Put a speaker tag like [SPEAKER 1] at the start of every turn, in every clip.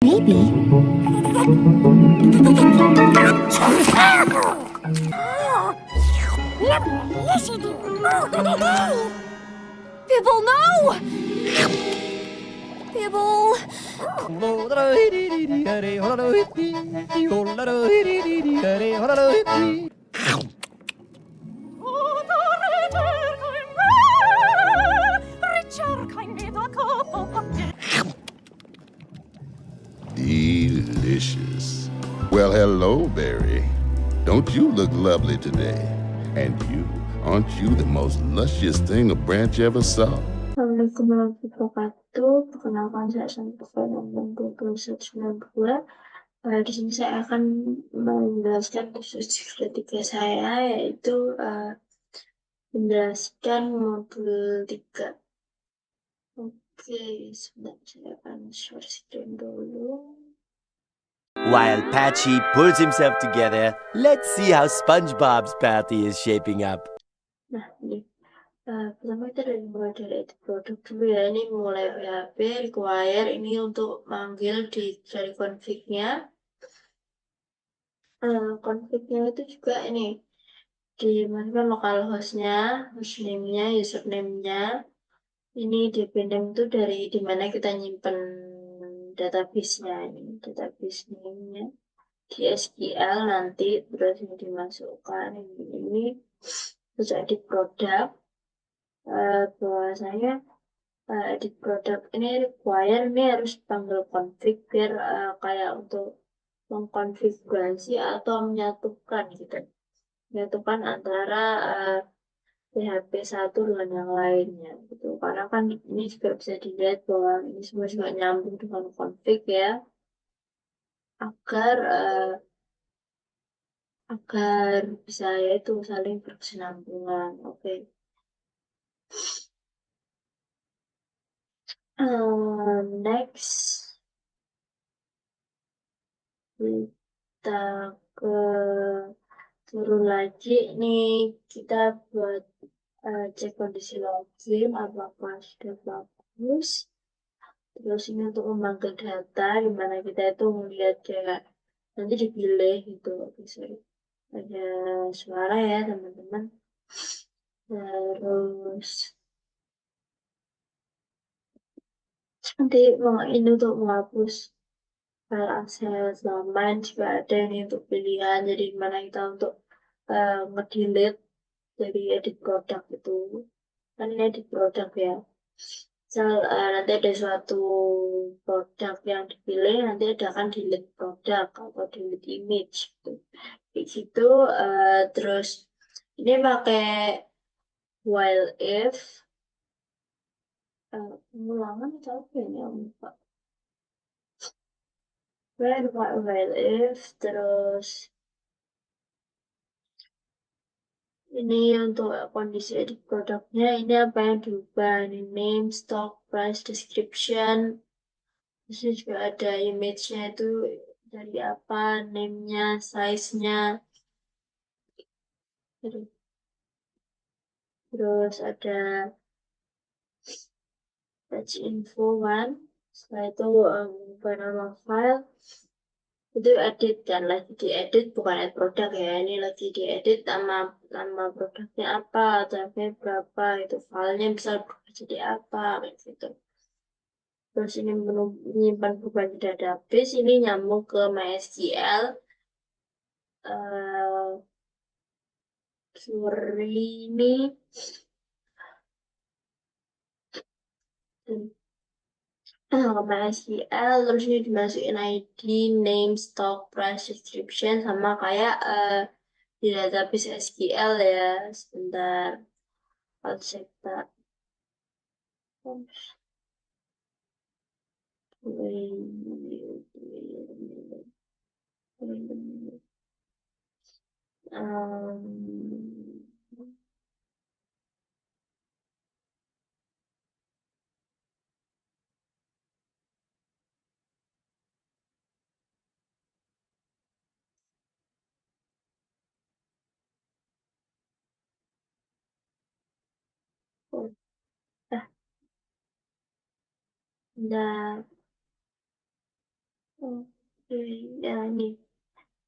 [SPEAKER 1] Maybe. Pibble, no! Pibble.
[SPEAKER 2] Delicious. Well, hello, Barry. Don't you look lovely today? And you, aren't you the most luscious thing a branch ever saw?
[SPEAKER 3] Assalamualaikum warahmatullahi wabarakatuh. Perkenalkan saya Santifa nomor 2192. Di sini saya akan menjelaskan khusus ketiga saya, yaitu menjelaskan modul 3. Oke, sebentar saya akan share screen dulu.
[SPEAKER 4] While Patchy pulls himself together, let's see how SpongeBob's party is shaping up.
[SPEAKER 3] Nah, ini pertama kita mulai dari produk dulu ya. Ini mulai PHP require ini untuk manggil dari config-nya. Config-nya itu juga ini dimasukkan localhost-nya, hostname-nya, username-nya. Ini dipindah itu dari dimana kita nyimpen database-nya, ini database name-nya di SQL nanti, terus ini dimasukkan ini terus edit produk. Bahwasanya edit produk ini require ini harus panggil config biar kayak untuk mengkonfigurasi atau menyatukan gitu, menyatukan antara PHP satu dengan yang lainnya gitu, karena kan ini juga bisa dilihat bahwa ini semua juga nyambung dengan config ya, agar bisa yaitu saling berkesinambungan. Oke. Next kita ke turun lagi nih, kita buat cek kondisi login apakah sudah bagus. Terus ini untuk memanggil data dimana kita itu melihat kayak nanti dipilih gitu. Oke, sorry, ada suara ya teman-teman. Terus nanti ini untuk menghapus file akses laman juga ada ini untuk pilihan, jadi dimana kita untuk ngedelete dari edit produk itu, kan ini edit produk ya. Misal nanti ada suatu produk yang dipilih, nanti ada kan delete produk atau delete image gitu. Di situ terus ini pakai while if pengulangan atau apa ini yang lupa. While if terus ini untuk kondisi edit produknya, ini apa yang diubah, ini name, stock, price, description. Terus juga ada image-nya itu dari apa, name-nya, size-nya. Terus ada page info kan. Setelah itu nama file. Itu edit kan, lagi diedit, bukan edit produk ya. Ini lagi diedit nama produknya apa, tabnya berapa, itu filenya bisa berubah jadi apa, kayak gitu. Terus ini menyimpan beban di database, ini nyambung ke MySQL. Query ini MySQL, terus ini dimasukin ID, name, stock, price, description, sama kayak di database SQL ya. Sebentar, I'll check that. Nah, Ya ini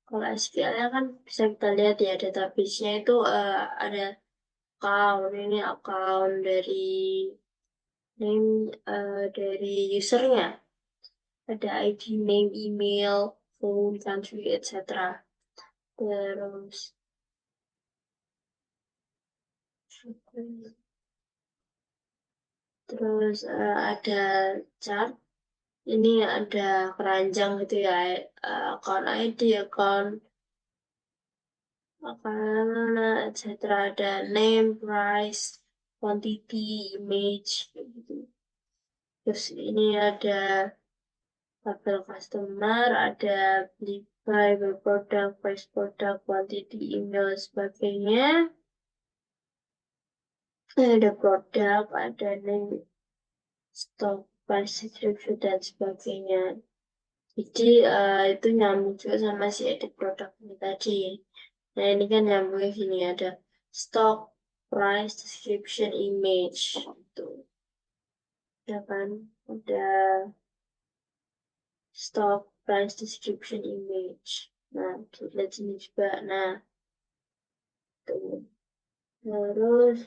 [SPEAKER 3] kalau SQL-nya kan bisa kita lihat ya database-nya itu ada account, ini account dari name dari usernya, ada ID, name, email, phone, country, etc. Terus ada chart, ini ada keranjang gitu ya, account ID, account etc. Ada name, price, quantity, image gitu. Terus ini ada tabel customer, ada buy product, price product, quantity, email, sebagainya. Ada produk, ada name, stock, price description, dan sebagainya. Jadi itu nyambung juga sama si edit produk ini tadi. Nah ini kan nyambungnya gini, ada stock, price, description, image gitu. Ya kan, ada stock, price, description, image. Nah, lihat sini juga. Nah, tuh. Terus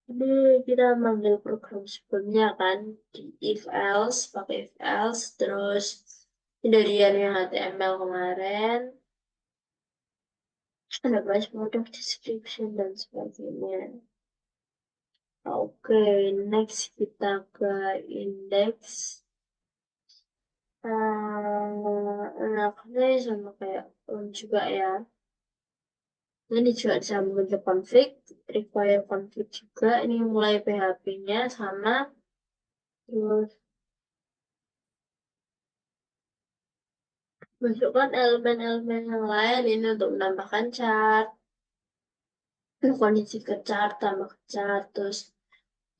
[SPEAKER 3] ini kita manggil program sebelumnya kan di if else, pakai if else. Terus ini dari yang HTML kemarin. Ada price, product, description, dan sebagainya. Oke, next kita ke index. Nah, ini sama kayak juga ya. Ini juga disambung ke config, require config juga. Ini mulai PHP-nya sama. Terus masukkan elemen-elemen yang lain ini untuk menambahkan chart. Kondisi ke chart, tambah ke chart. Terus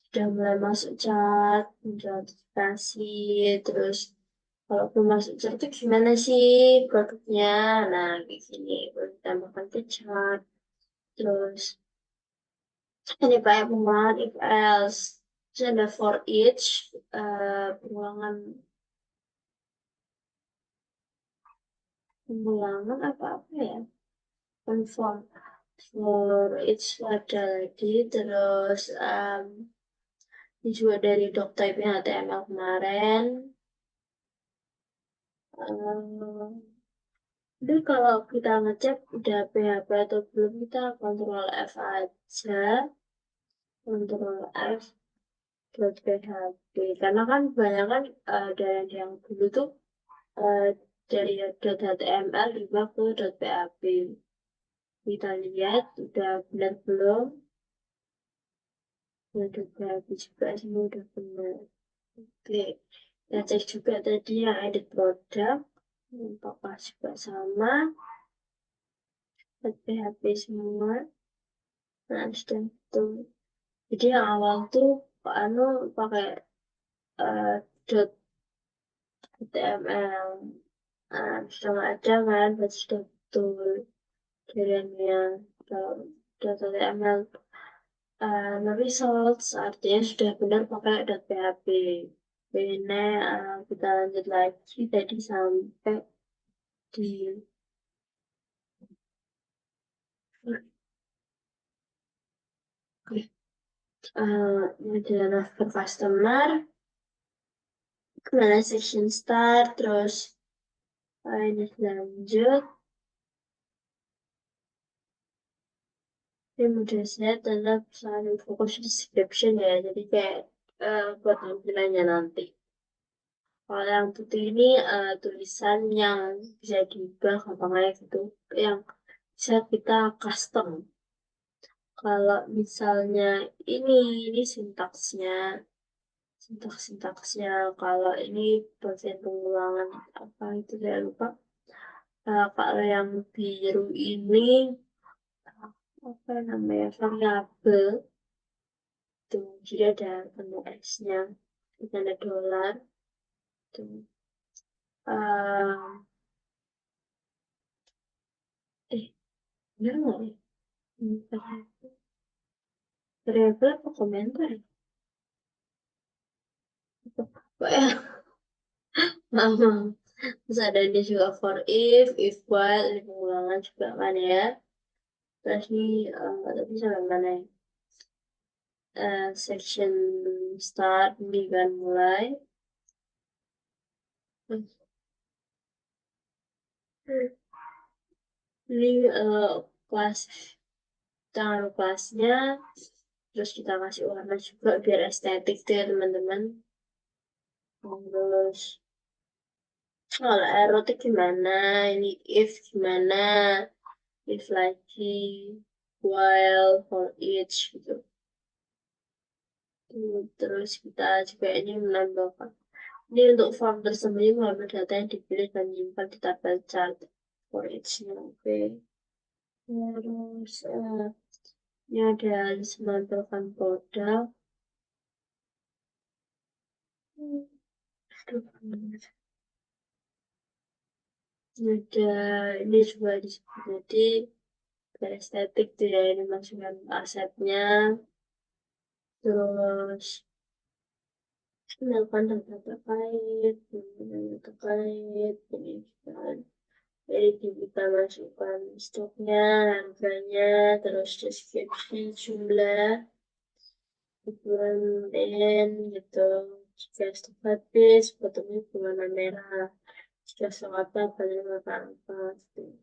[SPEAKER 3] sudah mulai masuk chart, notifikasi. Terus kalau belum masuk chart itu gimana sih produknya? Nah, kayak gini. Baru ditambahkan ke chart. Terus ini kayak pengulangan if else. Terus ada for each, pengulangan apa ya? Conform. For each ada lagi. Terus ini juga dari doctype-nya HTML kemarin. Jadi kalau kita ngecek udah PHP atau belum, kita Ctrl F aja. Ctrl F .php, karena kan banyak kan dari yang dulu tuh dari .html juga ke .php. Kita lihat udah benar belum. Udah .php juga semua udah benar. Oke, kita cek juga tadi yang edit produk, apakah juga sama. .php semua. Nah, sudah itu. Jadi yang awal tuh pakai .html. Sudah ada kan, berarti sudah betul. Kirimnya .html results, artinya sudah benar pakai .php. Ini kita lanjut lagi tadi sampai di ini adalah for customer, kemudian section start, terus ini lanjut. Ini mudah saya tetap selalu fokus description ya, jadi kayak buat tampilannya nanti. Kalau yang putih ini tulisan yang bisa diubah gampangnya gitu, yang bisa kita custom. Kalau misalnya ini sintaksnya. Kalau ini bagian pengulangan apa itu saya lupa. Kalau yang biru ini apa namanya variabel tuh, jadi ada tanda S-nya, tanda dolar tuh. Bener nggak ya? Variabel apa komentar ya? Kok ya? Maaf. Terus ada ini juga for if while, ini pengulangan juga kan ya. Terus ini tapi sampai mana ya? Section start ini kan mulai. Ini kelas, taruh kelasnya, terus kita kasih warna juga biar estetik tuh ya teman-teman. Terus kalau erotik gimana, ini if gimana, if lagi, while, for each gitu. Terus kita juga ini menambahkan, ini untuk form tersembunyi mengambil data yang dipilih dan menyimpan di tabel chart for each-nya. Oke. Terus ini ada menampilkan produk. Ada ini juga disebut jadi estetik tuh ya, ini masukkan asetnya. Terus melakukan data terkait, ini kan. Jadi kita masukkan stoknya, harganya, terus deskripsi, jumlah, ukuran N gitu. Jika stok habis, fotonya berwarna merah. Jika stok apa, pada warna apa. Gitu.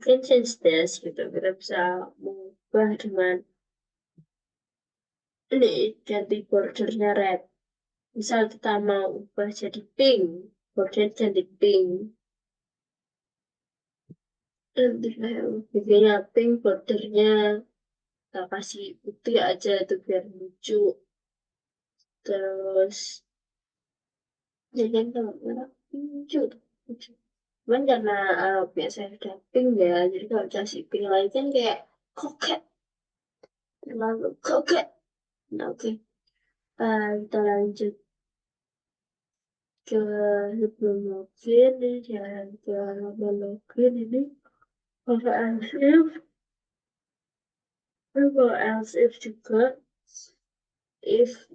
[SPEAKER 3] Can change this gitu, kita bisa mengubah dengan ini ganti bordernya red. Misal kita mau ubah jadi pink, border jadi pink. Nanti bikinnya pink, bordernya kita kasih putih aja tuh biar lucu. Terus jadi kalau merah lucu, lucu. Cuman karena biasanya udah pink ya, jadi kalau dikasih pink lagi kan kayak koket, terlalu koket. Nah, oke. Kita lanjut ke sebelum login, ini jangan ke halaman login ini kalau else if juga if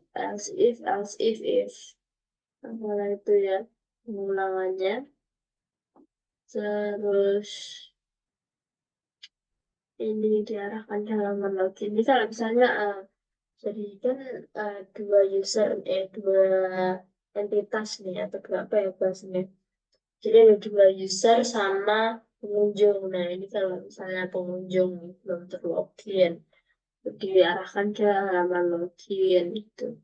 [SPEAKER 3] malah itu ya pengulangannya. Terus ini diarahkan ke halaman login. Ini kalau misalnya jadi kan dua user dua entitas nih atau berapa ya bahasanya. Jadi ada dua user sama pengunjung. Nah ini kalau misalnya pengunjung belum terlogin, diarahkan ke halaman login gitu.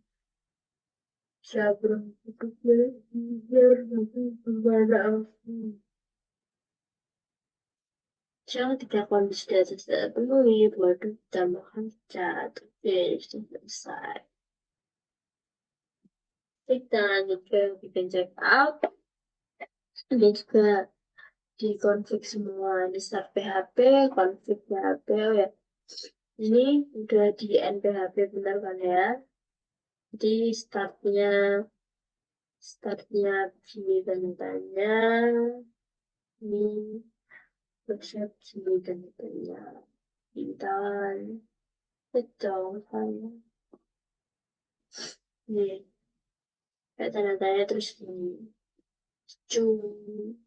[SPEAKER 3] Siapa Jangan tiga kondisi di atas tidak penuhi, baru ditambahkan cat. Oke, sudah selesai. Kita lanjut ke bikin check out. Ini juga di config semua. Ini start PHP, config PHP. Oh ya, ini udah di NPHP benar kan ya? Jadi startnya begini tanya ini website sini tanya bintang betul saya ini kayak tanda-tanya terus ini cung.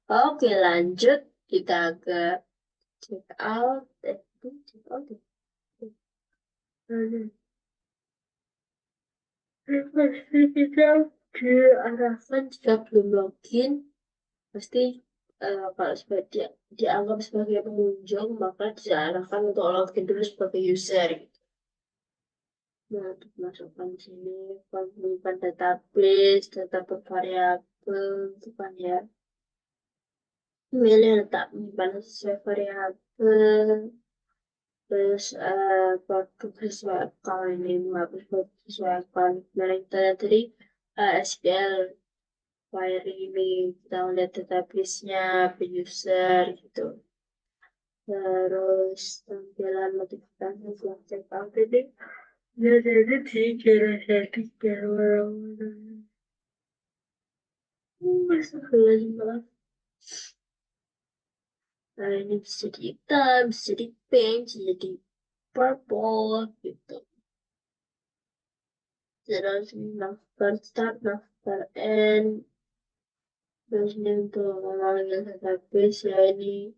[SPEAKER 3] Oke lanjut kita ke check out pasti kita diarahkan jika belum login pasti kalau sebagai dianggap sebagai pengunjung maka diarahkan untuk login dulu sebagai user gitu. Nah, untuk masukkan sini menyimpan database, data bervariabel itu kan ya. Milih letak menyimpan sesuai variabel. Terus produk sesuai account ini menghapus produk sesuai account. Nah, kita tadi SQL query ini kita lihat database-nya, user gitu. Terus tampilan notifikasi setelah check out ini ya jadi di jadi malah nah ini bisa jadi hitam, bisa jadi pink, bisa jadi purple gitu. Terus ini daftar start, daftar end, Terus ini untuk memanggil database ya ini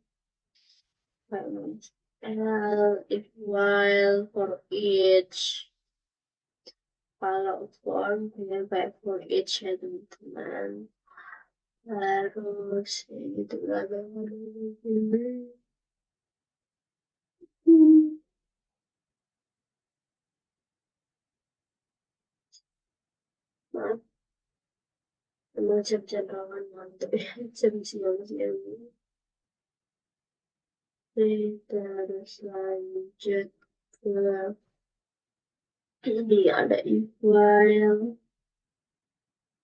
[SPEAKER 3] if while for each. Kalau form punya kayak for each ya teman-teman. Terus ini juga ada ini. Maaf, emang jam-jam rawan mantep ya, jam siang-siang. Kita harus lanjut ke ini ada if while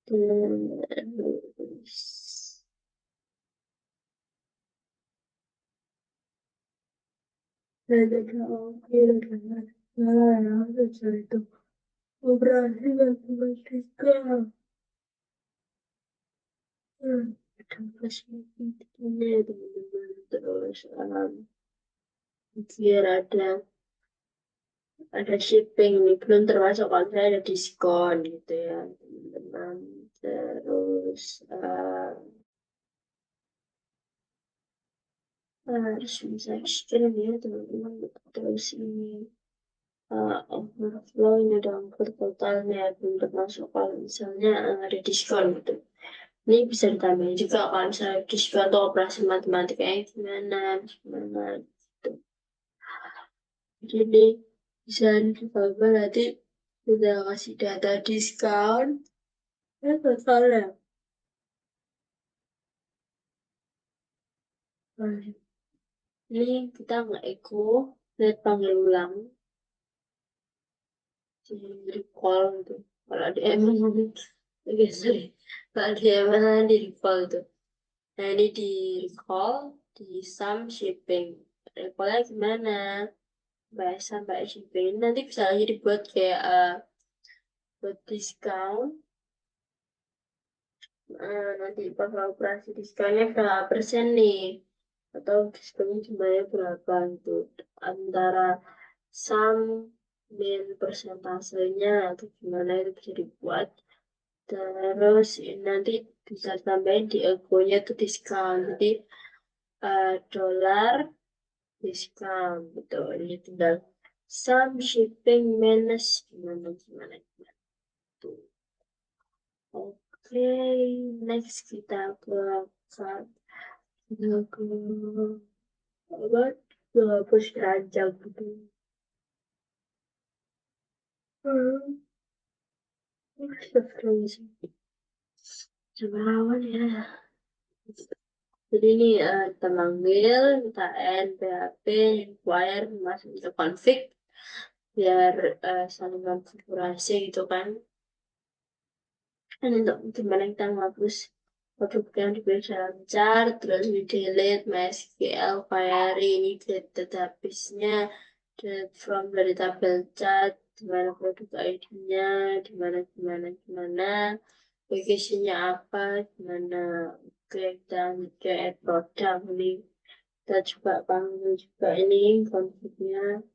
[SPEAKER 3] terus ada akhir dengan salah ya itu operasi matematika. Terus ini teman-teman terus biar ada shipping nih belum termasuk kalau saya ada diskon gitu ya teman-teman. Terus harus bisa screen ya teman-teman. Terus ini overflow ini udah angker totalnya belum termasuk kalau misalnya ada diskon gitu. Ini bisa ditambahin juga kalau misalnya diskon atau operasi matematikanya gimana gitu. Jadi bisa ditambah nanti udah kasih data diskon ya totalnya. Ini kita nggak echo, lihat panggil ulang di recall gitu. Kalau ada emang oke sorry, kalau ada emang di recall itu. Nah ini di recall di sum shipping. Recallnya gimana? Bahasa mbak shipping nanti bisa lagi dibuat kayak buat diskon. Nanti bakal operasi diskonnya berapa persen nih atau diskonnya jumlahnya berapa itu antara sum min persentasenya atau gimana itu bisa dibuat. Terus ini nanti bisa tambahin di egonya tuh diskon jadi dolar diskon gitu. Ini tinggal sum shipping minus gimana tuh. Oke, next kita ke apa? Hapus keranjang gitu. Astagfirullahaladzim. Coba lawan ya. Jadi ini kita manggil, minta N, PHP, inquire, masuk ke config, biar saling konfigurasi gitu kan. Dan untuk gimana kita menghapus produk yang diberi dalam chart, terus di delete MySQL query, ini delete database-nya, delete from dari tabel chart, dimana produk ID-nya, gimana, location-nya apa, gimana. Oke, kita ke add product ini. Kita coba panggil juga ini config-nya.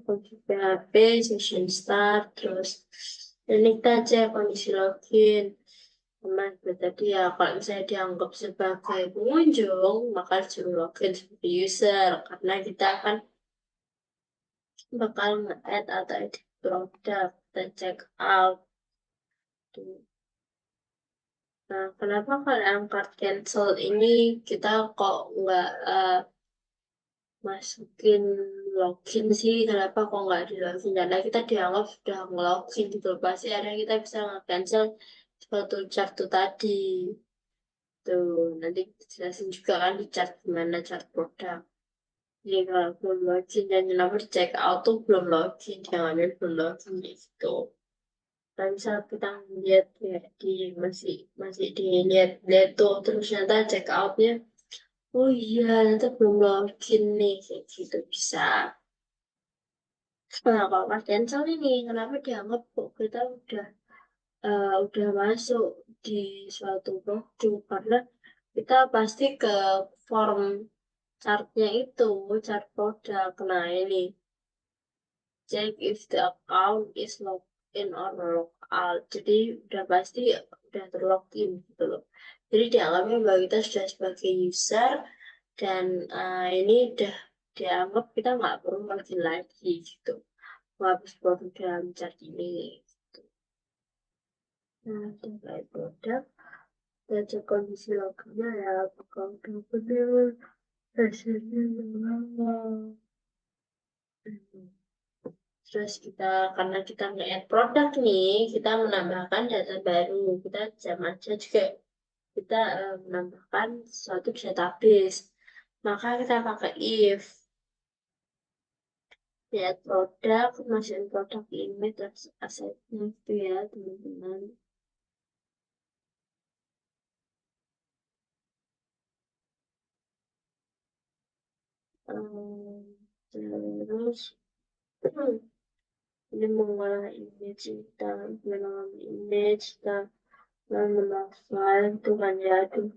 [SPEAKER 3] Config PHP, session start, terus ini kita cek kondisi login. Teman tadi ya kalau misalnya dianggap sebagai pengunjung maka suruh login sebagai user karena kita akan bakal nge-add atau edit produk dan check out. Nah, kenapa kalau yang cart cancel ini kita kok nggak masukin login sih? Kenapa kok nggak di login? Karena kita dianggap sudah nge-login gitu. Pasti ada kita bisa nge-cancel suatu chart itu tadi. Tuh, nanti jelasin juga kan di chart gimana chart produk. Jadi kalau belum login dan kenapa di check out tuh belum login, jangan belum login gitu. Dan misal kita lihat ya di masih dilihat tuh terus ternyata check outnya, oh iya ternyata belum login nih kayak gitu bisa. Nah kalau pas cancel ini kenapa dianggap kok kita udah masuk di suatu produk karena kita pasti ke form chartnya itu chart produk. Nah ini check if the account is logged in or logged out. Jadi udah pasti udah terlogin gitu loh. Jadi dianggapnya bahwa kita sudah sebagai user dan ini udah dianggap kita nggak perlu login lagi gitu. Habis program chat ini. Gitu. Nah, terkait produk, kita cek kondisi loginnya ya, apakah udah benar, hasilnya gimana. Terus karena kita nge-add produk nih, kita menambahkan data baru. Kita sama aja juga kita menambahkan suatu database. Maka kita pakai if. Ya, produk, masukin produk image, terus asetnya itu ya, teman-teman. Terus, ini mengolah image, kita mengolah image, kita menambah file, itu kan ya, aduh.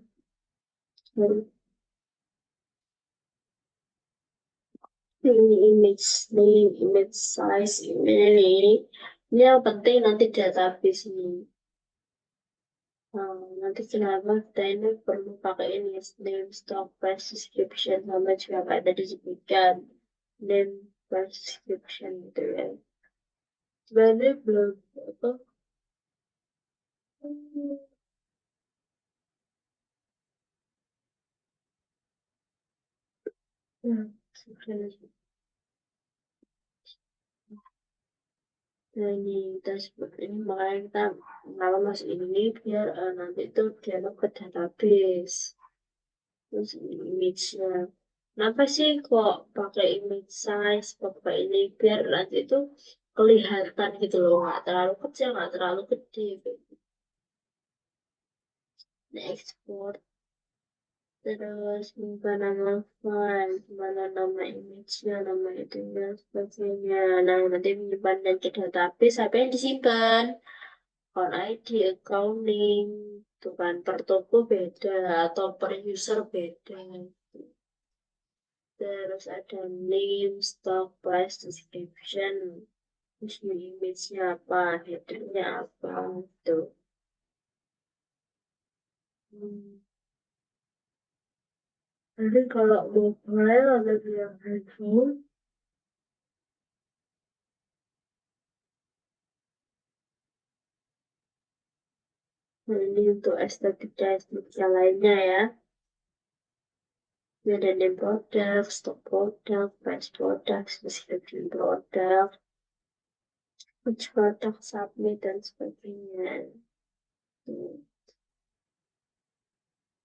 [SPEAKER 3] Ini image name, image size, ini yang penting nanti database ini. Nanti kenapa kita ini perlu pakai ini name, stock, price, description, sama juga kayak tadi disebutkan name, price, description gitu ya. Sebenarnya belum apa. Sebenarnya. Nah ini kita seperti ini makanya kita kenapa masuk ini biar nanti itu dialog ke database. Terus image-nya. Kenapa sih kok pakai image size, pakai ini biar nanti itu kelihatan gitu loh, nggak terlalu kecil, nggak terlalu gede. Gitu. Nah, export. Terus minta nama file, mana nama image-nya, nama itunya, sebagainya. Nah, nanti menyimpan dan ke database, apa yang disimpan? Account ID, accounting, tuh kan per toko beda atau per user beda. Terus ada name, stock, price, description, terus image-nya apa, header-nya apa, gitu. Nanti kalau mobile ada yang handphone, nah ini untuk estetik dan estetik yang lainnya ya. Ini ada name produk, stock product, price product, description product, which product, submit, dan sebagainya.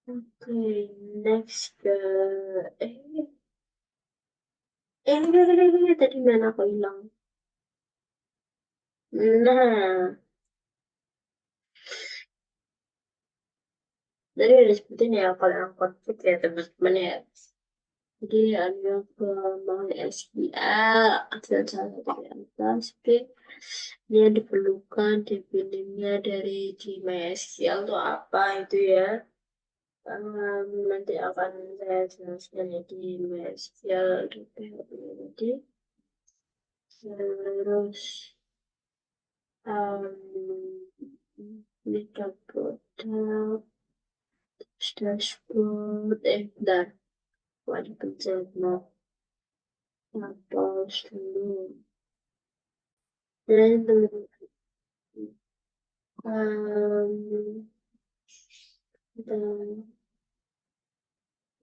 [SPEAKER 3] Oke, next ke tadi mana aku hilang? Nah, tadi udah sebutin ya kalau yang konflik ya teman-teman ya. Jadi ada pengembangan SQL, ada salah satu di atas, dia diperlukan definisinya dari di MySQL itu apa itu ya. Nanti akan saya jelaskan ya di MySQL nanti. Terus ini produk, dashboard, bentar. Waduh, pencet mau hapus dulu. Dan teman-teman,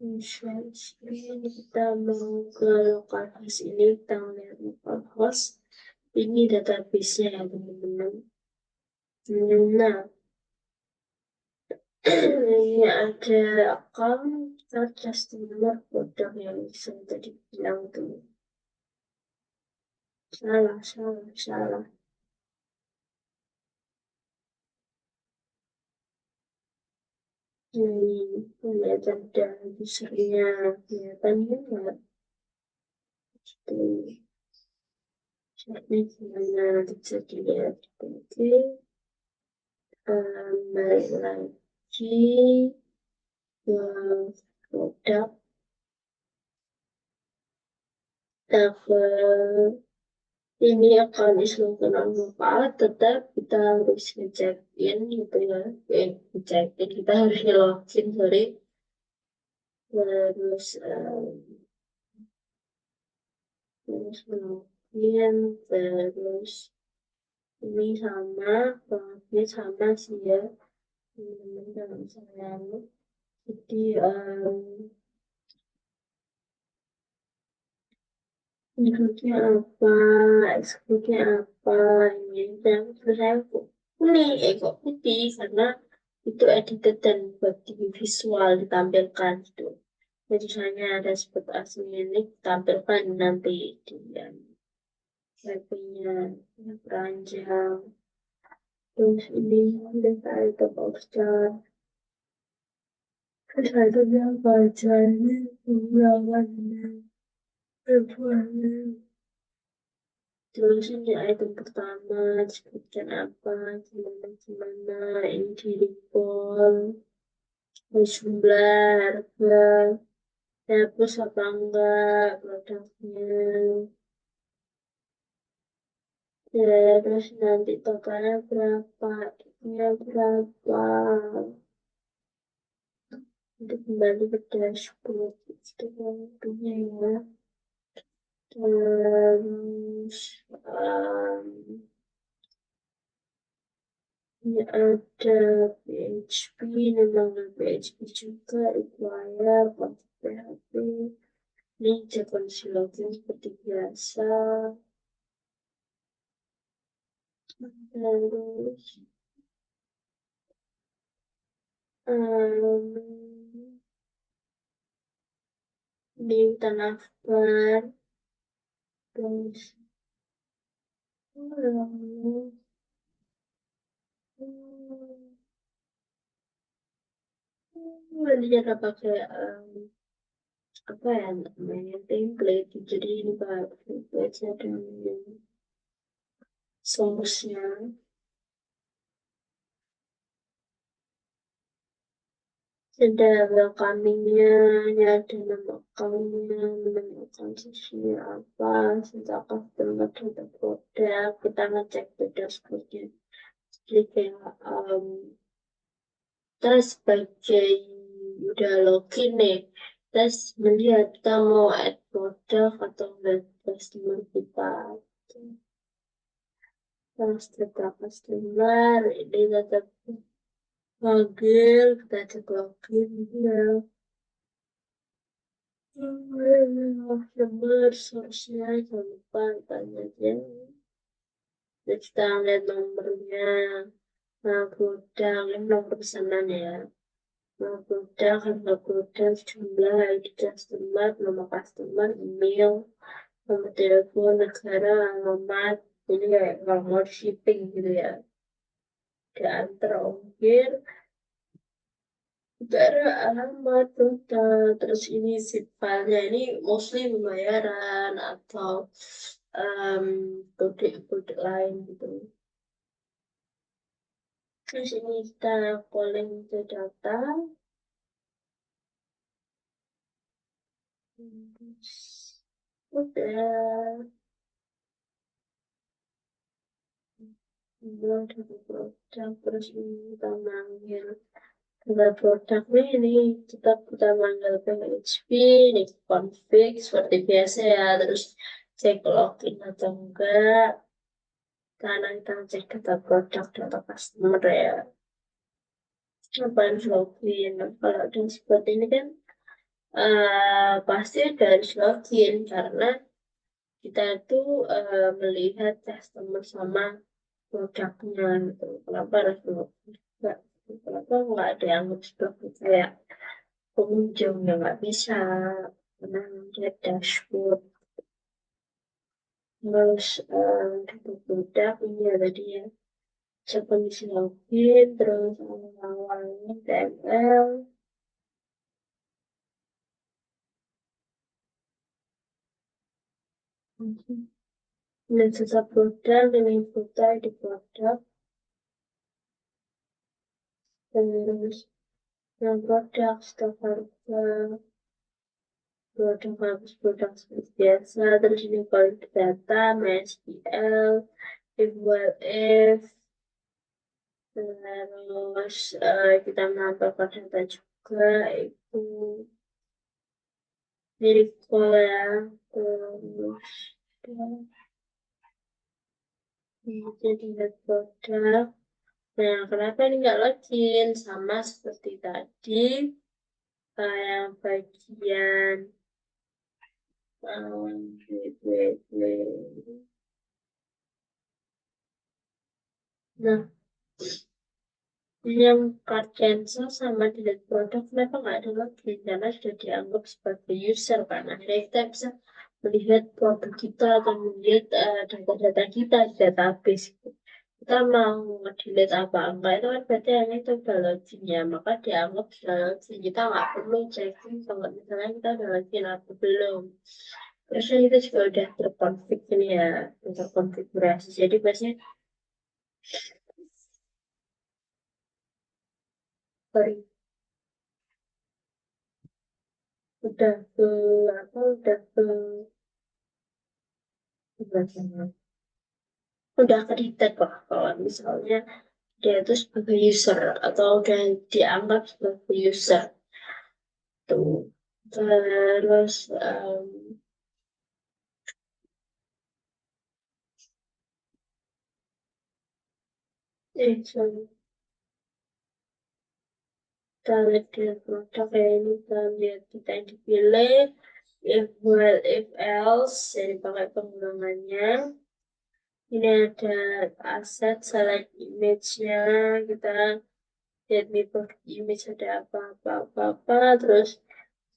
[SPEAKER 3] ini kita mau ke localhost ini, kita lihat localhost. Ini database-nya ya teman-teman. Nah, ini ada account, customer, produk yang bisa tadi bilang tuh. Salah. Kelihatan dan usernya kelihatannya nggak gitu. Caranya gimana nanti bisa dilihat. Oke, balik lagi ke produk, kita ke ini akan diselenggarakan lupa, tetap kita harus ngecekin gitu ya. Ngecekin, kita harus nge-login, sorry. Terus login, terus ini sama, ini sama sih ya. Teman-teman jangan salah. Jadi include-nya apa, exclude-nya apa, ini dan terus saya kuning, kok putih karena itu edited dan buat di visual ditampilkan gitu. Jadi misalnya ada spot asli ini ditampilkan nanti di webnya yang keranjang. Terus ini ada item of chart. Terus itemnya apa aja ini undangannya, referennya. Terus ini item pertama disebutkan apa, gimana ini di recall, terus jumlah, harga, hapus apa enggak produknya. Ya, terus nanti totalnya berapa, ini berapa. Untuk kembali ke dashboard itu punya ya. Terus ini ada PHP, memang PHP juga, require kontak PHP. Ini cek kondisi login seperti biasa. Terus ini tanah bar. Terus ini cara pakai apa ya namanya template, jadi ini baca dan source-nya. Ada welcoming-nya, ada nama account-nya, nama account sesinya apa, sejak customer data produk, kita ngecek ke dashboard-nya. Jadi kayak kita sebagai udah login nih, terus melihat kita mau add produk atau add customer kita. Terus data customer, ini data login, kita cek login ya. Customer source-nya jangan lupa tanya aja. Terus kita lihat nomornya, nah produk, ini nomor pesanan ya. Nah produk, harga produk, jumlah, ID customer, nama customer, email, nomor telepon, negara, alamat. Jadi kayak nomor shipping gitu ya. Diantar ongkir, udara, alamat, terus ini zip filenya ini mostly pembayaran atau kode-kode lain gitu. Terus ini kita calling the data. Udah bilang dari produk, terus ini kita manggil dengan produknya ini kita manggil PHP, ini config seperti biasa ya, terus cek login atau enggak, karena kita cek data produk, data customer ya. Ngapain login? Kalau udah seperti ini kan pasti udah harus login karena kita itu melihat customer sama produknya gitu. Kenapa harus login? Kenapa nggak ada yang harus login kayak pengunjung yang nggak bisa lihat dashboard. Terus untuk produk ini ya tadi ya cek kondisi login, terus awalnya TML. Dan sisa produk dengan foto di produk, terus yang produk stok harga, produk hapus produk seperti biasa, terus ini quality data, MySQL, if while if, terus kita menambahkan data juga itu recall ya, terus jadi lihat produk. Nah, kenapa ini nggak login? Sama seperti tadi, yang bagian Nah, yang card cancel sama delete produk kenapa nggak ada login? Karena sudah dianggap sebagai user kan. Akhirnya kita bisa melihat produk kita atau melihat data-data kita di database. Kita mau delete apa enggak itu kan berarti hanya itu udah login ya, maka dianggap sudah login. Kita nggak perlu checking kalau misalnya kita udah login atau belum. Terus kita juga udah terkonfig ini ya, terkonfigurasi. Jadi biasanya sorry, udah ke apa udah ke bagaimana? Udah kedetek kok kalau misalnya dia itu sebagai user atau udah dianggap sebagai user tuh. Terus sorry. Kita lihat di produk kayak ini, kita lihat kita yang dipilih if well if else, jadi pakai pengulangannya. Ini ada aset select image-nya, kita lihat di produk image ada apa terus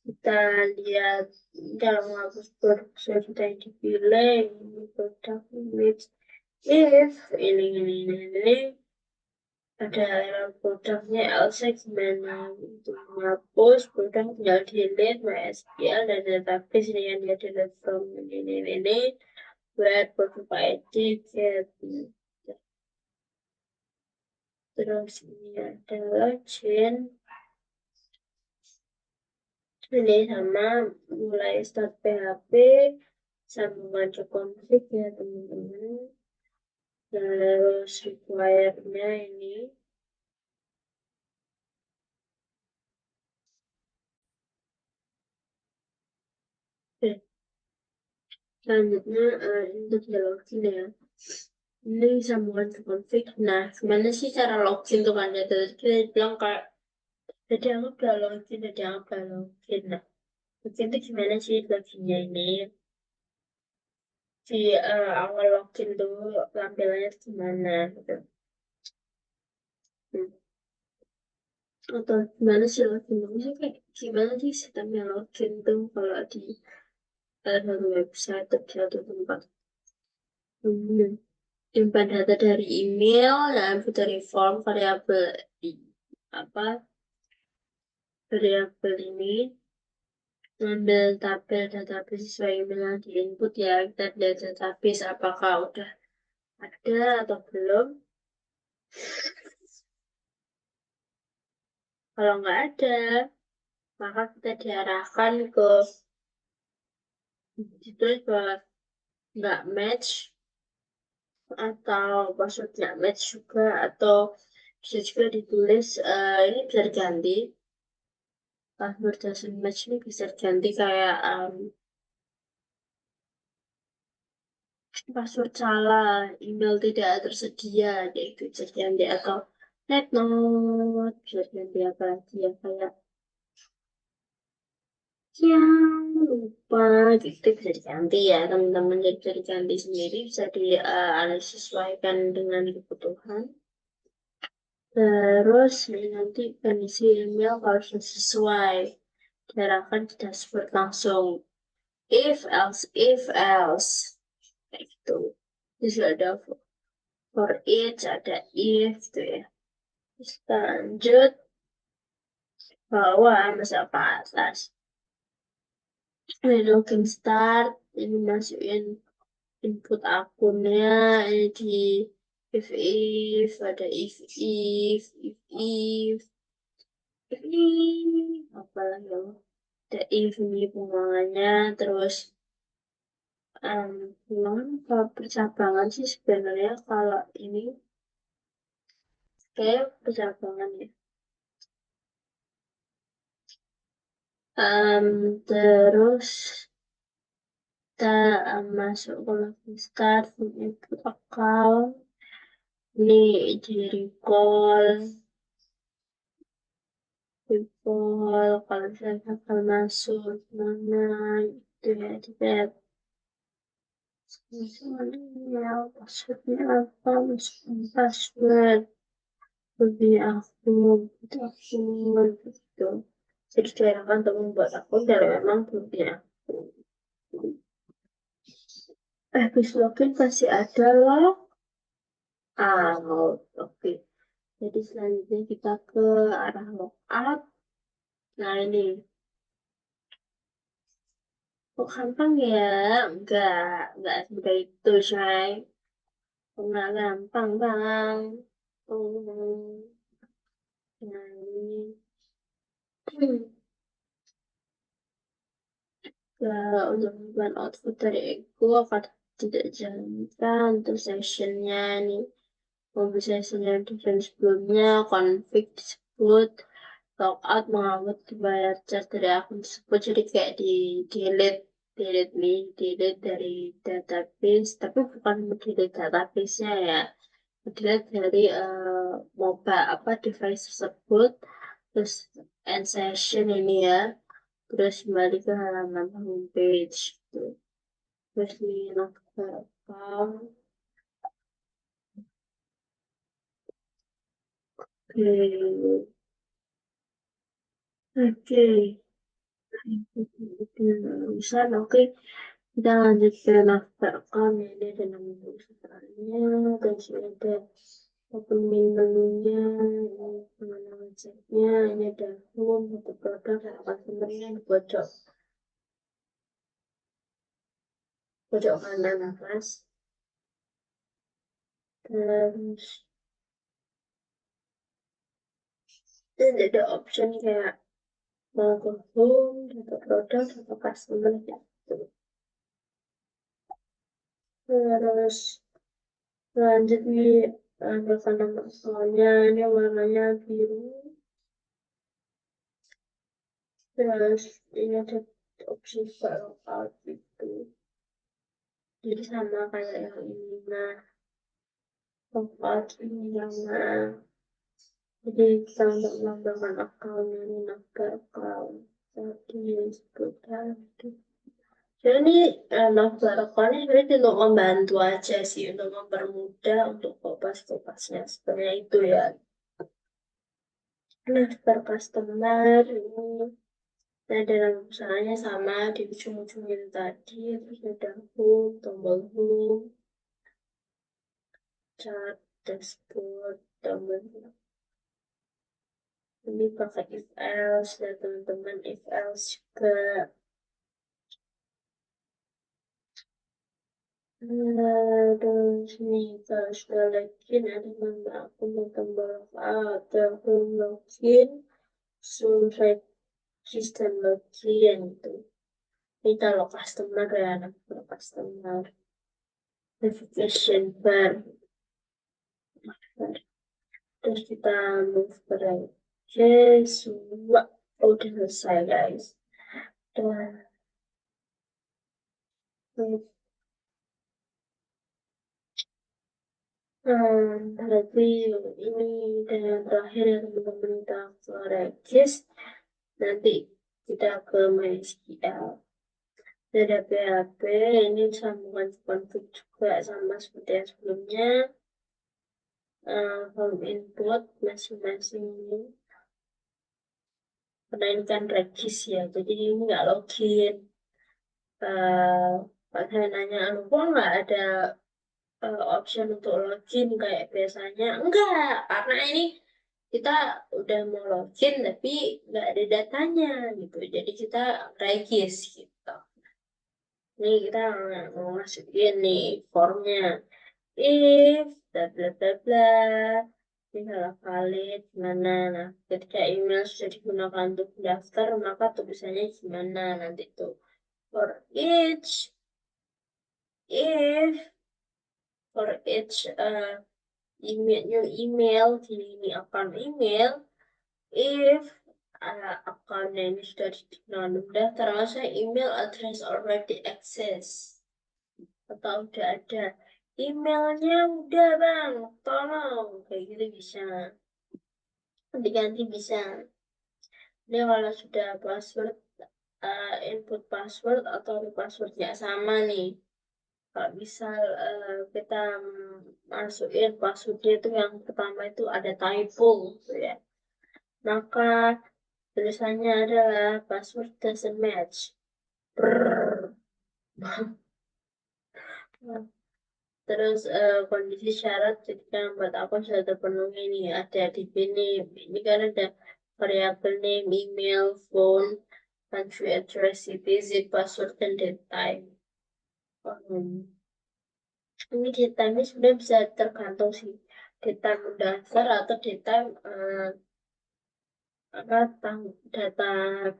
[SPEAKER 3] kita lihat dalam menghapus produk sudah yang dipilih ini produk image if ini ada produknya Elsa gimana untuk menghapus produk tinggal delete MySQL dan database ini yang dia delete from ini buat produk ID get terus ini ada login ini sama mulai start PHP sambungan ke config ya teman-teman, terus require-nya ini selanjutnya untuk ya login ya, ini sambungan ke config. Nah gimana sih cara login tuh kan ya, tadi kita bilang kayak jadi aku udah login nah login itu gimana sih loginnya ini di awal login tuh tampilannya gimana gitu. Atau gimana sih login tuh sih kayak gimana sih sistemnya login tuh kalau di satu website atau di satu tempat. Simpan data dari email dan dari form variabel apa variabel ini ambil tabel database sesuai email yang di input ya, kita lihat database apakah udah ada atau belum. Kalau nggak ada maka kita diarahkan ke ditulis bahwa nggak match atau password nggak match juga, atau bisa juga ditulis ini bisa diganti password doesn't match, ini bisa diganti kayak password salah, email tidak tersedia, yaitu bisa diganti, atau net note bisa diganti apa lagi ya kayak ya lupa gitu, bisa diganti ya teman-teman, jadi bisa diganti sendiri, bisa disesuaikan dengan kebutuhan. Terus ini nanti pengisi email harus sesuai, diarahkan di dashboard langsung if else kayak gitu. Terus ada for each, ada if gitu ya. Terus lanjut bawah masuk ke atas. Ini login start, ini masukin input akunnya, ini di if ada if apa lagi ya, ada if ini pengulangannya, terus pengulangan kalau percabangan sih sebenarnya kalau ini kayak percabangan ya. Terus kita masuk ke login start input account, ini di recall kalau saya bakal masuk mana itu ya di tab ya passwordnya apa, masukkan password lebih akun gitu jadi diarahkan untuk membuat akun kalau memang belum punya akun. Habis login pasti ada loh oke. Jadi selanjutnya kita ke arah logout. Nah ini kok gampang ya? Enggak semudah itu, say. Enggak gampang, Bang. Nah, ini. Untuk membuat output dari Ego akan tidak dijalankan untuk sessionnya nih. Mobil session yang sebelumnya, config disebut, logout mengangkut dibayar charge dari akun tersebut, jadi kayak di delete dari database, tapi bukan delete database-nya ya, delete dari mobile device tersebut, terus end session ini ya, terus kembali ke halaman homepage gitu. Terus ini account. Oke. Bisa, oke. Kita lanjut ke daftar account. Ini ada nama perusahaannya, dan sini ada open menunya, ini pengenalan chatnya, ini ada home, satu produk, dan customer-nya di pojok kanan atas. Terus dan ada option kayak mau ke home, data produk, atau customer gitu. Terus lanjut nih bagian nomor soalnya ini warnanya biru. Terus ini ada opsi logout gitu. Jadi sama kayak yang ini. Nah, logout ini yang jadi kita untuk mengembangkan account ini nambah account tadi disebut tadi. Jadi ini nambah account ini sebenarnya untuk membantu aja sih, untuk mempermudah untuk kopas-kopasnya sebenarnya itu ya. Nah, per customer ini ada usahanya sama di ujung-ujung itu tadi, terus ada home, tombol home, chat, dashboard, tombol ini pakai if else dan teman-teman if else juga. Terus nih kalau sudah login ada nama akun dan tombol atau login, sudah register login itu. Ini kalau customer ya, kalau customer verification bar. Terus kita move ke semua udah selesai guys. Dan berarti ini dengan terakhir yang teman-teman kita regis. Nanti kita ke MySQL. Ada PHP, ini sambungan config juga sama seperti yang sebelumnya. Home input masing-masing ini. Karena ini kan regis ya, jadi ini nggak login. Pak saya nanya, kok nggak ada option untuk login kayak biasanya? Enggak, karena ini kita udah mau login tapi nggak ada datanya gitu. Jadi kita regis gitu. Ini kita mau masukin nih formnya. If bla bla bla bla Ini kalau valid gimana? Nah, ketika email sudah digunakan untuk daftar, maka tulisannya gimana nanti tuh. For if each email, new email di ini account email, if account ini sudah digunakan untuk daftar, maka email address already exists atau udah ada emailnya, udah bang, tolong kayak gitu bisa diganti, bisa. Dia kalau sudah password, input password atau passwordnya sama nih, kalau misal kita masukin passwordnya itu yang pertama itu ada typo gitu ya, maka tulisannya adalah password doesn't match. Brrrr. Terus kondisi syarat ketika membuat akun sudah terpenuhi ini ada di sini. Ini kan ada variabel name, email, phone, country address, city, zip, password, dan date time. Ini date time ini sebenarnya bisa tergantung sih. Date time mendaftar atau date time data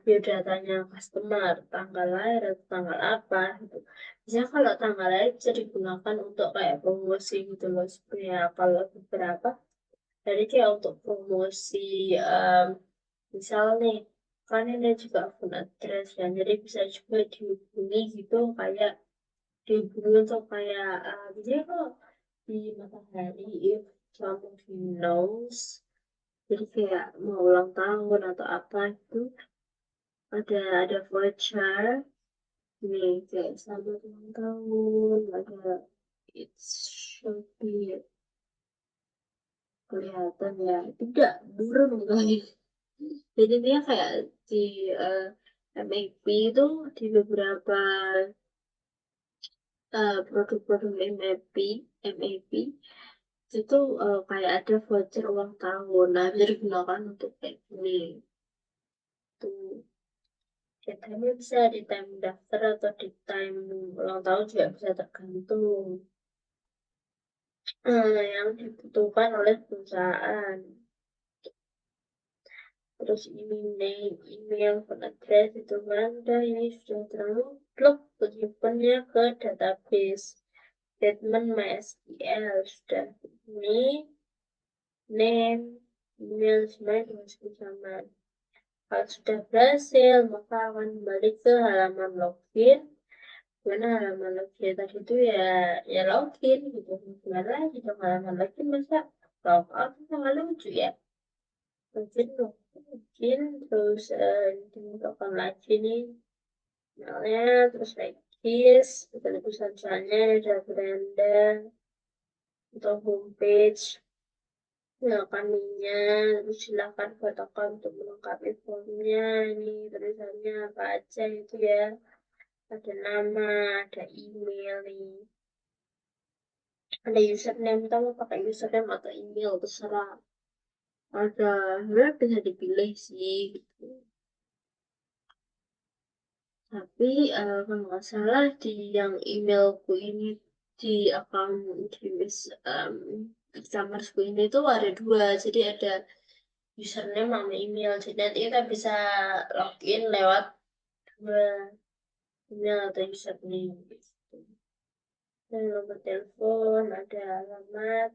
[SPEAKER 3] biodatanya customer, tanggal lahir atau tanggal apa gitu. Misalnya kalau tanggal lahir bisa digunakan untuk kayak promosi gitu loh sebenarnya. Kalau beberapa dari kayak untuk promosi, misal nih kan ini juga phone address ya, jadi bisa juga dihubungi gitu, kayak dihubungi untuk kayak jadi kalau di Matahari if someone knows, jadi kayak mau ulang tahun atau apa itu ada voucher nih kayak selamat ulang tahun, ada it should be kelihatan ya, tidak burung guys. Jadi dia kayak di MAP itu, di beberapa produk-produk MAP itu kayak ada voucher ulang tahun. Nah, bisa digunakan untuk kayak gini tuh. Di time bisa di time daftar atau di time ulang tahun juga bisa tergantung yang dibutuhkan oleh perusahaan. Terus ini name, email, phone address itu kan udah, ini sudah terupload penyimpanan ke database statement MySQL sudah. Ini name, email, semuanya dimasukin sama. Kalau sudah berhasil, maka akan kembali ke halaman login. Mana halaman login tadi itu ya login gitu. Gimana lagi dong halaman login, masa logout itu nggak lucu ya. Login terus dibutuhkan lagi nih emailnya, terus like this, tulisan soalnya ada beranda atau homepage. Silakan minyak, terus silakan fotokan untuk melengkapi formnya. Ini tulisannya apa aja itu ya. Ada nama, ada email nih. Ada username, kita mau pakai username atau email, terserah. Ada, sebenarnya bisa dipilih sih gitu. Tapi kalau nggak salah di yang emailku ini, di account di e-commerceku ini tuh ada dua. Jadi ada username sama email, jadi nanti kita bisa login lewat dua email atau username gitu. Dan nomor telepon, ada alamat,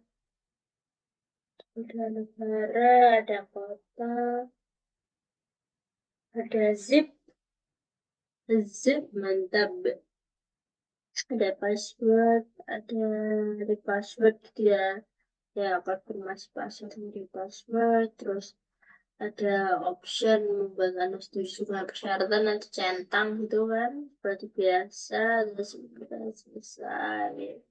[SPEAKER 3] ada negara, ada kota, ada zip mantap, ada password, ada password dia ya, konfirmasi password di password, terus ada option membuat anda setuju dengan persyaratan, nanti centang gitu kan seperti biasa, terus kita selesai,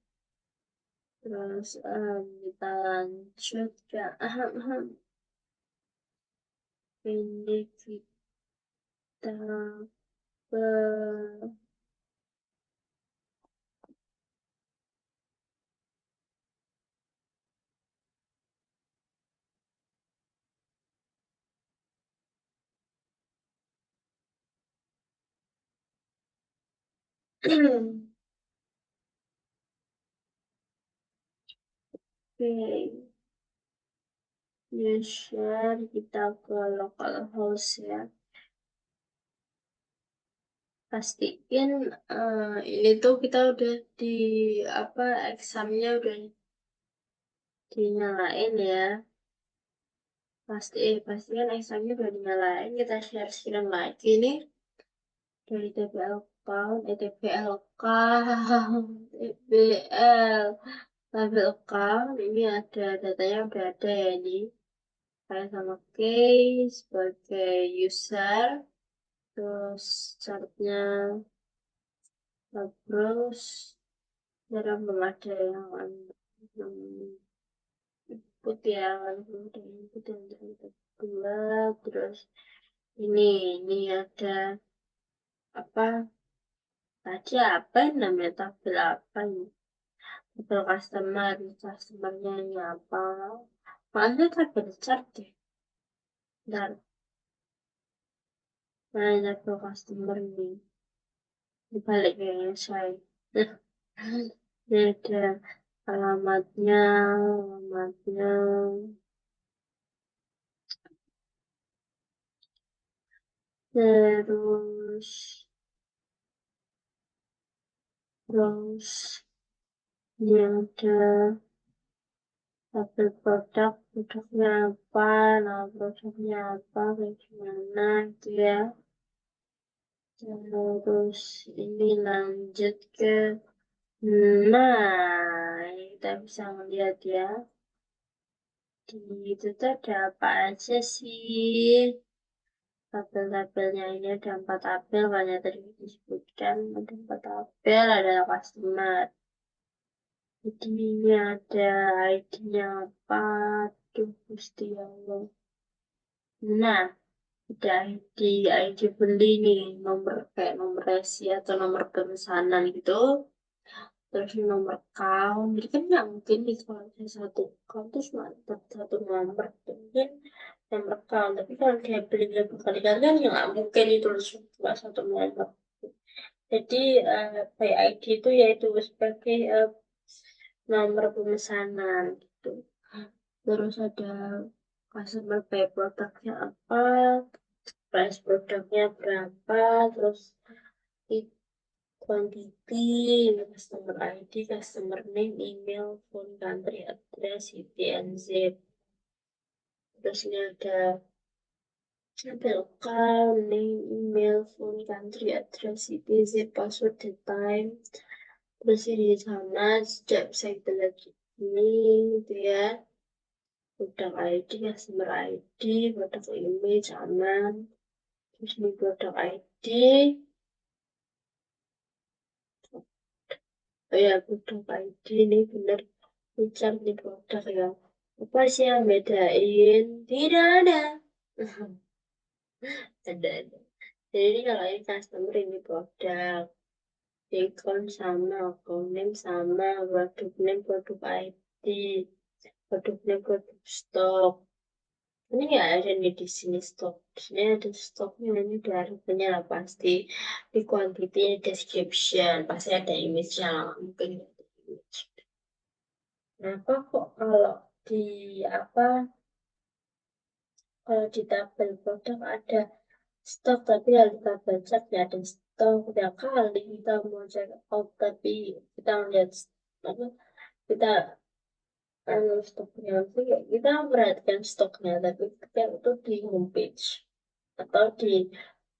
[SPEAKER 3] terus kita lanjut ke ini kita ke oke. user, kita ke localhost ya. Pastiin ini tuh kita udah di examnya udah dinyalain ya. Pastikan examnya udah dinyalain. Kita share screen lagi nih dari TPL account, TPL label account. Ini ada datanya udah ada ya ini. Saya sama case sebagai user, terus chartnya terus cara belum ada yang input ya, belum ada input yang kedua. Terus ini ada apa tadi, apa yang namanya tabel apa ini, tabel customernya ini apa, maksudnya tabel chart deh. Dan mana tabel customer ini dibalik kayaknya saya. Ini ada alamatnya terus ini ada tabel produknya apa, nama produknya apa, kayak gimana gitu ya. Terus ini lanjut ke, nah ini kita bisa melihat ya, di itu tuh ada apa aja sih tabel-tabelnya. Ini ada 4 tabel, banyak tadi disebutkan ada 4 tabel, ada customer. Jadi ini ada ID-nya apa, tuh Gusti Allah. Nah, ada ID beli nih, nomor kayak nomor resi atau nomor pemesanan gitu. Terus nomor account, jadi kan nggak mungkin nih kalau saya satu account terus mantap satu nomor, mungkin nomor account. Tapi kalau dia beli berkali-kali kan ya nggak mungkin itu cuma satu nomor. Jadi by ID itu yaitu sebagai nomor pemesanan gitu. Terus ada customer by produknya apa, price produknya berapa, terus quantity, customer ID, customer name, email, phone, country, address, city, and zip. Terus ini ada tabel account, name, email, phone, country, address, city, zip, password, the time. Terus ini di sana sejak bisa kita lagi ini gitu ya. Produk ID, customer ID, produk image, aman. Terus ini produk ID. Oh ya, produk ID ini benar ucap di produk ya. Apa sih yang bedain? Tidak ada. Ada. Jadi ini kalau ini customer, ini produk. Account sama, account name sama, produk name, produk ID, produk name, produk stok. Ini nggak ada nih di sini stok. Di sini ada stoknya, ini dari punya lah pasti. Di quantity description pasti ada image-nya, mungkin ada image. Kenapa kok kalau di kalau di tabel produk ada stok, tapi kalau kita baca nggak ada stok. Ya kali kita mau check out tapi kita melihat apa, kita stoknya sih kita perhatikan stoknya, tapi kita itu di homepage atau di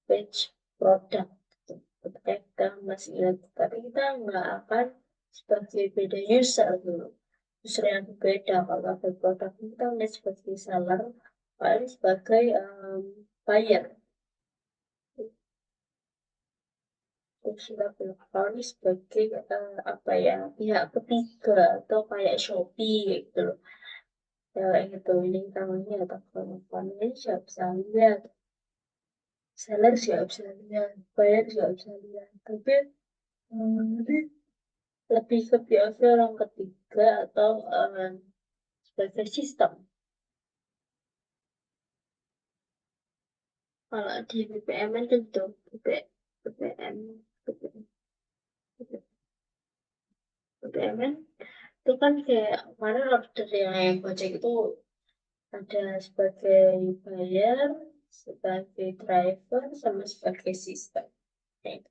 [SPEAKER 3] page produk gitu. Ketika kita masih ingat, tapi kita nggak akan sebagai beda user dulu, user yang berbeda. Kalau ada produk kita melihat sebagai seller, paling sebagai buyer. Terus kita berlaku sebagai pihak ketiga atau kayak Shopee gitu loh. Ya gitu, ini namanya atau ini siapa bisa lihat, seller siapa bisa lihat, buyer siapa bisa lihat. Tapi ini lebih ke POV orang ketiga atau sebagai sistem. Kalau di BPM kan gitu, BPM, BPM itu kan kayak kemarin order yang Gojek itu Ada sebagai buyer, sebagai driver, sama sebagai system. Nah, itu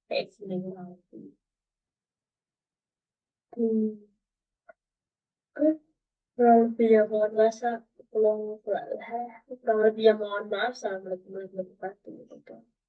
[SPEAKER 3] kayak gini nanti. Oke, kurang lebih ya mohon maaf, kurang lebih ya mohon maaf. Assalamualaikum warahmatullahi wabarakatuh.